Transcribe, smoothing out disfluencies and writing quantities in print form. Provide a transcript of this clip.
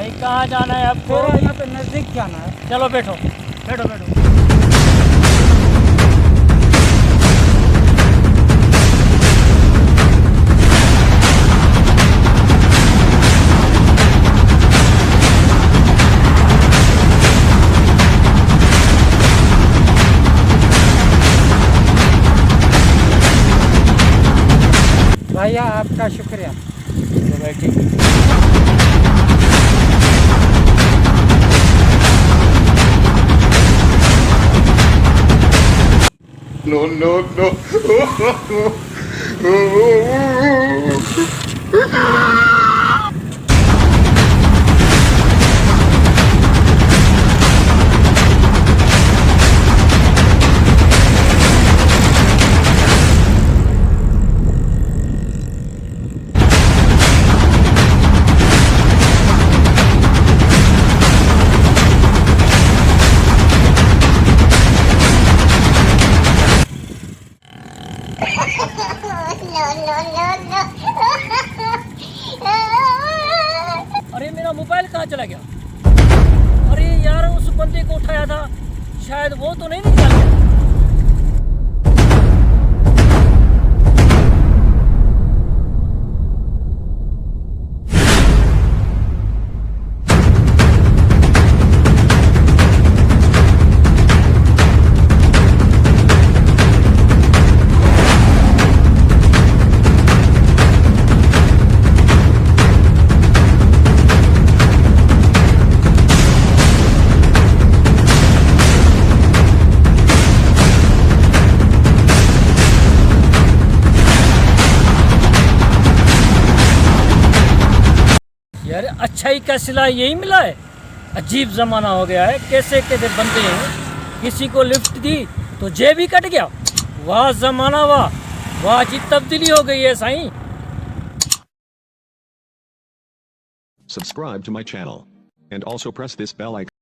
भाई कहाँ जाना है आपको? यहाँ पे नजदीक जाना है। चलो बैठो बैठो बैठो। भैया आपका शुक्रिया। तो बैठी। No, no, no. अरे मेरा मोबाइल कहाँ चला गया? अरे यार उस बंदे को उठाया था, शायद वो तो नहीं निकल गया। यार अच्छाई का सिला यही मिला है। अजीब जमाना हो गया है, कैसे कैसे बनते हैं। किसी को लिफ्ट दी तो जेब ही कट गया। वाह जमाना वाह, वाह जी तब्दीली हो गई है Sai. Subscribe to my channel and also press this bell icon.